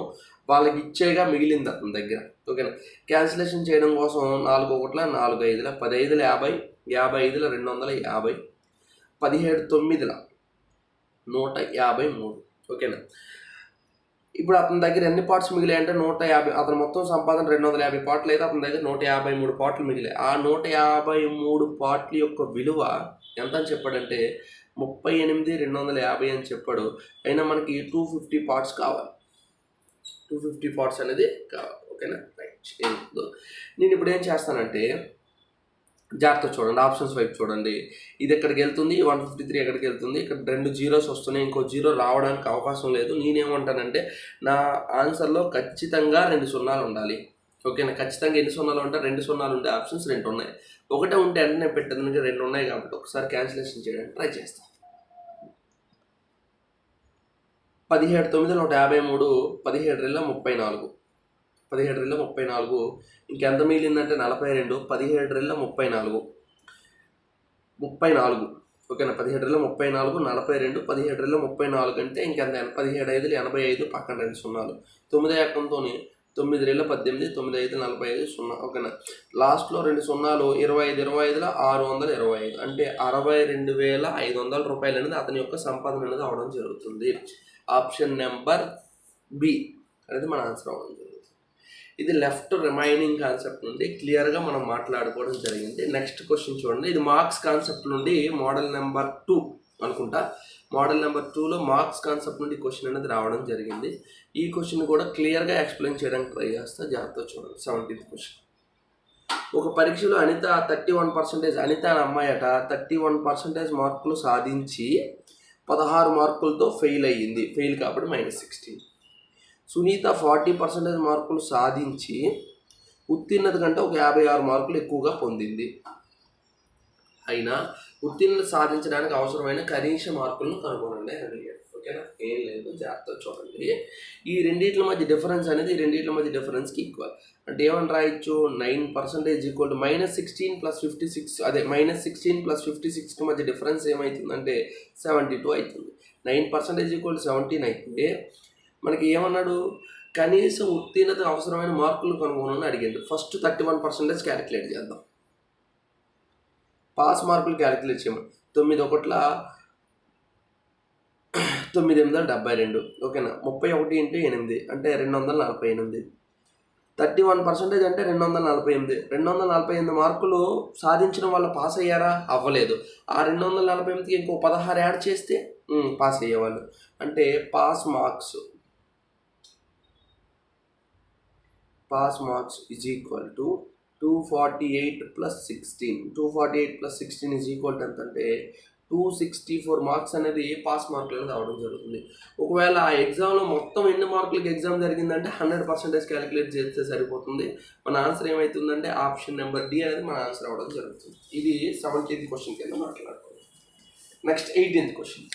వాళ్ళకి ఇచ్చేగా మిగిలింది అతని దగ్గర. ఓకేనా, క్యాన్సిలేషన్ చేయడం కోసం 4 1ల 4 5ల 15 50 55 250 17 9ల 153. ఓకేనా, ఇప్పుడు అతని దగ్గర ఎన్ని పార్ట్స్ మిగిలాయి అంటే 150. అతను మొత్తం సంపాదన 250 పార్ట్లు అయితే అతని దగ్గర 153 పార్ట్లు మిగిలాయి. ఆ 153 పార్ట్ల యొక్క విలువ ఎంత అని చెప్పాడంటే 38,250 అని చెప్పాడు. అయినా మనకి 250 పార్ట్స్ కావాలి. 250 పార్ట్స్ అనేది కావాలి. ఓకేనా, రైట్. నేను ఇప్పుడు ఏం చేస్తానంటే, జాగ్రత్త చూడండి, ఆప్షన్స్ వైపు చూడండి. ఇది ఎక్కడికి వెళ్తుంది, 153 ఎక్కడికి వెళ్తుంది, ఇక్కడ 2 జీరోస్ వస్తున్నాయి, ఇంకో 0 రావడానికి అవకాశం లేదు. నేనేమంటానంటే నా ఆన్సర్లో ఖచ్చితంగా 2 సున్నాలు ఉండాలి. ఓకేనా, ఖచ్చితంగా ఎన్ని సున్నాలు ఉంటాయి, 2 సున్నాలు ఉంటే ఆప్షన్స్ 2 ఉన్నాయి. ఒకటే ఉంటే వెంటనే పెట్టేదానికి 2 ఉన్నాయి కాబట్టి ఒకసారి క్యాన్సిలేషన్ చేయడానికి ట్రై చేస్తాం. 17 9 153, 17 2 34, 17 2 34, ఇంకెంత మిగిలిందంటే 42, 17 2 34, 34. ఓకేనా, 17 2 34, 42, 17 2 34 అంటే ఇంకెంత, 17 5 85, పక్కన 2 సున్నాలు. 9 ఎక్కంతో 9 2 18, 9 5 45 0. ఓకేనా, లాస్ట్లో 2 సున్నాలు, 25 25ల 625 అంటే 62,500 రూపాయలు అనేది అతని యొక్క సంపాదన అనేది అవడం జరుగుతుంది. ఆప్షన్ నెంబర్ బి అనేది మన ఆన్సర్ అవడం జరుగుతుంది. ఇది లెఫ్ట్ రిమైనింగ్ కాన్సెప్ట్ నుండి క్లియర్గా మనం మాట్లాడుకోవడం జరిగింది. నెక్స్ట్ క్వశ్చన్ చూడండి. ఇది మార్క్స్ కాన్సెప్ట్ నుండి మోడల్ నెంబర్ 2 అనుకుంటా. మోడల్ నెంబర్ 2లో మార్క్స్ కాన్సెప్ట్ నుండి క్వశ్చన్ అనేది రావడం జరిగింది. ఈ క్వశ్చన్ కూడా క్లియర్గా ఎక్స్ప్లెయిన్ చేయడానికి ట్రై చేస్తా, జాగ్రత్త చూడండి. 17th question. ఒక పరీక్షలో అనిత 31%, అనిత అనే అమ్మాయి అట 31% మార్కులు సాధించి 16 మార్కులతో ఫెయిల్ అయ్యింది. ఫెయిల్ కాబట్టి -16. సునీత 40% మార్కులు సాధించి ఉత్తీర్ణత కంటే ఒక 56 మార్కులు ఎక్కువగా పొందింది. అయినా ఉత్తీర్ణత సాధించడానికి అవసరమైన కనీస మార్కులను కనుగొనండి అని అడిగాడు. ఓకేనా, ఏం లేదు, జాగ్రత్త చూడండి. ఈ రెండింటి మధ్య డిఫరెన్స్ అనేది ఈ రెండింటి మధ్య డిఫరెన్స్కి ఈక్వల్. అంటే ఏమని రాయొచ్చు, 9% ఈక్వల్ టు -16 + 56, అదే -16 + 56కి మధ్య డిఫరెన్స్ ఏమవుతుందంటే 72 అవుతుంది. 9% ఈక్వల్ టు 17 అయితే మనకి ఏమన్నాడు, కనీసం ఉత్తీర్ణత అవసరమైన మార్కులు కనుగొనని అడిగాడు. ఫస్ట్ 31% క్యాలిక్యులేట్ చేద్దాం. పాస్ మార్కులు క్యాలిక్యులేట్ చేయమని 9 ఒకట్ల 9 8 72. ఓకేనా, 31 × 8 అంటే 248. 31% అంటే 248. 248 మార్కులు సాధించిన వాళ్ళు పాస్ అయ్యారా? అవ్వలేదు. ఆ 248కి ఇంకో 16 యాడ్ చేస్తే పాస్ అయ్యేవాళ్ళు. అంటే pass marks is equal to 248 + 16. 248 + 16 is equal to ఎంత అంటే 264 మార్క్స్ అనేది పాస్ మార్కులు అనేది అవడం జరుగుతుంది. ఒకవేళ ఆ ఎగ్జామ్లో మొత్తం ఎన్ని మార్కులకి ఎగ్జామ్ జరిగిందంటే 100% క్యాలిక్యులేట్ చేస్తే సరిపోతుంది. మన ఆన్సర్ ఏమవుతుందంటే ఆప్షన్ నెంబర్ డి అనేది మన ఆన్సర్ అవ్వడం జరుగుతుంది. ఇది 17th క్వశ్చన్ కింద మాట్లాడుకోవాలి. Next 18th question.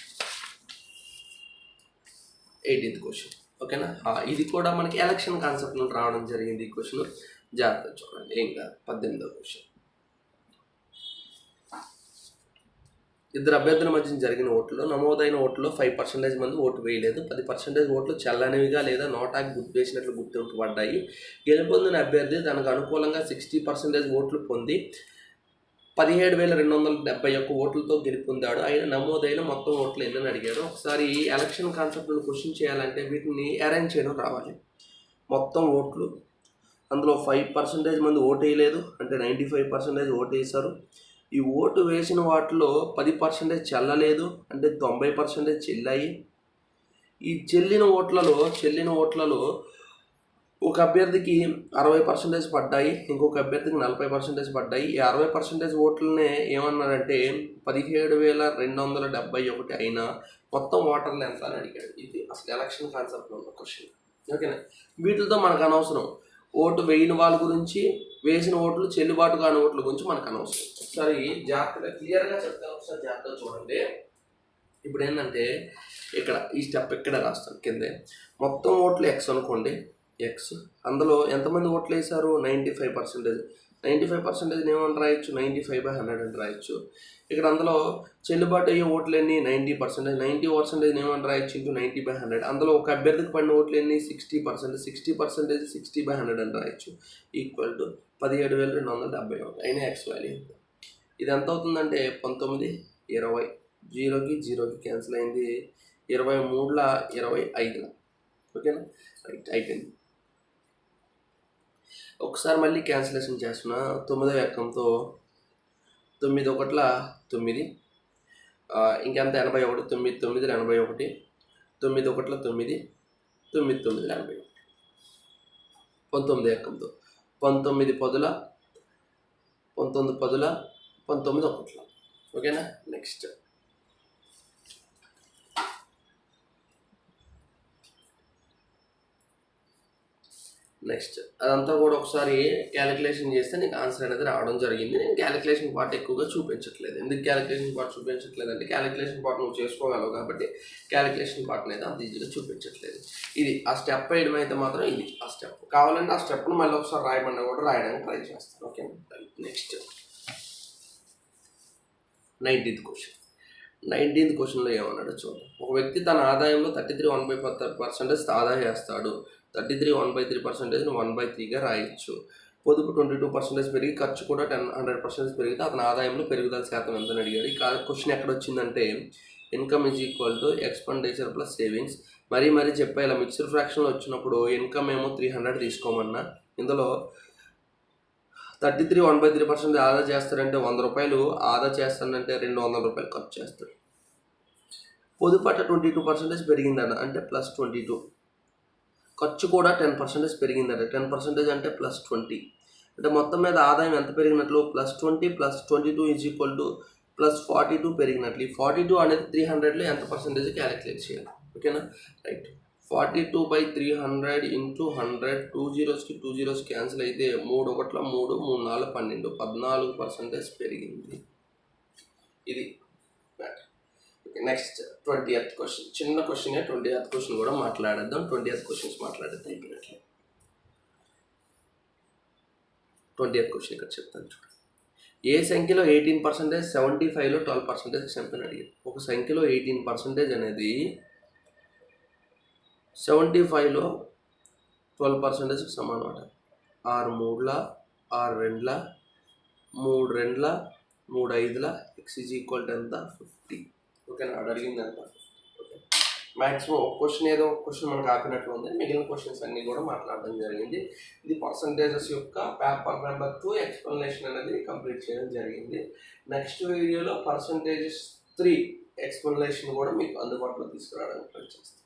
ఓకేనా, ఇది కూడా మనకి ఎలక్షన్ కాన్సెప్ట్ నుండి రావడం జరిగింది. ఈ క్వశ్చన్ జాగ్రత్త చూడండి. ఏం కాదు. 18వ క్వశ్చన్. ఇద్దరు అభ్యర్థుల మధ్య జరిగిన ఓట్లలో నమోదైన ఓట్లలో 5% మంది ఓటు వేయలేదు. 10% ఓట్లు చెల్లనివిగా లేదా నోటాకి గుర్తు వేసినట్లు గుర్తింపబడ్డాయి. గెలుపొందిన అభ్యర్థి తనకు అనుకూలంగా 60% ఓట్లు పొంది 17,271 ఓట్లతో గెలుపొందాడు. ఆయన నమోదైన మొత్తం ఓట్లు ఎన్నని అడిగాడు. ఒకసారి ఎలక్షన్ కాన్సెప్ట్ను క్వశ్చన్ చేయాలంటే వీటిని అరేంజ్ చేయడం రావాలి. మొత్తం ఓట్లు, అందులో 5% మంది ఓటు వేయలేదు అంటే 95% ఓటు వేశారు. ఈ ఓటు వేసిన వాటిలో 10% చెల్లలేదు అంటే 90% చెల్లాయి. ఈ చెల్లిన ఓట్లలో ఒక అభ్యర్థికి 60% పడ్డాయి, ఇంకొక అభ్యర్థికి 40% పడ్డాయి. ఈ 60% ఓట్లనే ఏమన్నారంటే 17,271 అయినా మొత్తం ఓటర్లు ఎంత అని అడిగాడు. ఇది అసలు ఎలక్షన్ కాన్సెప్ట్లో ఉన్న క్వశ్చన్. ఓకేనా, వీటితో మనకు అనవసరం. ఓటు వేయని వాళ్ళ గురించి, వేసిన ఓట్లు చెల్లుబాటు కాని ఓట్ల గురించి మనకు అనవసరం. ఒకసారి జాగ్రత్తగా క్లియర్గా చెప్తాను, ఒకసారి జాగ్రత్తగా చూడండి. ఇప్పుడు ఏంటంటే ఇక్కడ ఈ స్టెప్ ఇక్కడ రాస్తాను. కిందే మొత్తం ఓట్లు ఎక్స్ అనుకోండి. ఎక్స్, అందులో ఎంతమంది ఓట్లు వేశారు? 95%. 95% ఏమని రాయొచ్చు? 95/100 అని రాయొచ్చు. ఇక్కడ అందులో చెల్లుబాటు అయ్యే ఓట్లు ఎన్ని? 90%. 90% ఏమని రాయొచ్చు? ఇంటూ 90/100. అందులో ఒక అభ్యర్థికి పడిన ఓట్లు ఎన్ని? 60%. 60% 60/100 అని రాయొచ్చు. ఈక్వల్ టు 17,271 అయినా ఎక్స్ వాల్యూ. ఇది ఎంత అవుతుందంటే 19, 20, 0కి 0కి క్యాన్సిల్ అయింది. 23ల 25ల. ఓకేనా, రైట్, అయిపోయింది. ఒకసారి మళ్ళీ క్యాన్సిలేషన్ చేస్తున్నా. 9వ ఎక్కంతో 9 ఒకట్ల 9, ఇంకెంత 81, 9 9ల 81, 9 ఒకట్ల 9, 9 9ల 81. 19వ ఎక్కంతో 19 10ల 19 10ల 19 ఒకట్ల. ఓకేనా, నెక్స్ట్ అదంతా కూడా ఒకసారి క్యాలిక్యులేషన్ చేస్తే నీకు ఆన్సర్ అనేది రావడం జరిగింది. నేను క్యాలిక్యులేషన్ పార్ట్ ఎక్కువగా చూపించట్లేదు. ఎందుకు క్యాలిక్యులేషన్ పార్ట్ చూపించట్లేదు అంటే క్యాలిక్యులేషన్ పార్ట్ నువ్వు చేసుకోగలవు కాబట్టి క్యాలిక్యులేషన్ పార్ట్ని అయితే అంత ఈజీగా చూపించట్లేదు. ఇది ఆ స్టెప్ వేయడం అయితే మాత్రం ఇది ఆ స్టెప్. కావాలంటే ఆ స్టెప్ను మళ్ళీ ఒకసారి రాయమన్నా కూడా రాయడానికి ట్రై చేస్తాను. Okay, next 19th question. 19th క్వశ్చన్లో ఏమన్నాడో చూద్దాం. ఒక వ్యక్తి తన ఆదాయంలో 33 1/10% ఆదా చేస్తాడు. 33 1/3% 1/3గా రాయొచ్చు. పొదుపు 22% పెరిగి ఖర్చు కూడా 100% పెరిగితే అతని ఆదాయంలో పెరుగుదల శాతం ఎంతని అడిగాడు. ఈ క్వశ్చన్ ఎక్కడ వచ్చిందంటే income is equal to expenditure plus savings. మరీ చెప్పా, ఇలా మిక్స్డ్ ఫ్రాక్షన్లో వచ్చినప్పుడు ఇన్కమ్ ఏమో 300 తీసుకోమన్నా. ఇందులో 33 1/3% ఆదా చేస్తాడంటే 100 రూపాయలు ఆదా చేస్తాడంటే 200 రూపాయలు ఖర్చు చేస్తాడు. పొదుపట 22% పెరిగిందట, అంటే +22. ఖర్చు కూడా 10% పెరిగిందట, 10% అంటే +20. అంటే మొత్తం మీద ఆదాయం ఎంత పెరిగినట్లు, +20 + 22 +42 పెరిగినట్లు. ఈ 42 అనేది 300లో ఎంత పర్సెంటేజ్ క్యాలిక్యులేట్ చేయాలి. ఓకేనా, రైట్. 42/300 × 100, 2 zeros 2 zeros క్యాన్సిల్ అయితే 3 1 3, 3 4 12, 14% పెరిగింది. ఇది నెక్స్ట్ 20th క్వశ్చన్. చిన్న క్వశ్చనే, 20th క్వశ్చన్ కూడా మాట్లాడేద్దాం. 20th క్వశ్చన్స్ మాట్లాడేద్దాం అయిపోయినట్లే. 20th క్వశ్చన్ ఇక్కడ చెప్తాను చూడండి. ఏ సంఖ్యలో 18%, 75లో 12% ఎగ్జాంపుల్ అడిగారు. ఒక సంఖ్యలో 18% అనేది 75లో 12% సమానం అట. 6 3ల 6 2ల 3 2ల 3 5ల x = ఎంత, 50. ఓకేనా, అడిగింది ఎంత. ఓకే, మ్యాక్సిమం ఒక క్వశ్చన్ ఏదో ఒక క్వశ్చన్ మనకు ఆపినట్లు ఉంది. మిగిలిన క్వశ్చన్స్ అన్నీ కూడా మాట్లాడడం జరిగింది. ఇది పర్సంటేజెస్ యొక్క పేపర్ నెంబర్ 2 ఎక్స్ప్లెనేషన్ అనేది కంప్లీట్ చేయడం జరిగింది. నెక్స్ట్ వీడియోలో పర్సంటేజెస్ 3 ఎక్స్ప్లెనేషన్ కూడా మీకు అందుబాటులో తీసుకురావడానికి ప్రయత్నిస్తాను.